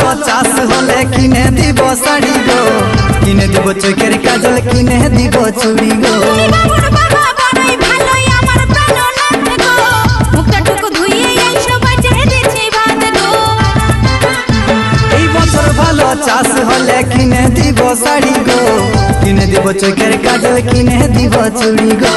ভালো চাষ হলে কিনে দিব শাড়ি গো, কিনে দিব চোখের কাজল, কিনে দিব চুড়ি গো। এই বছর ভালো চাষ হলে কিনে দিব শাড়ি গো, কিনে দিব চোখের কাজল, কিনে দিব চুড়ি গো।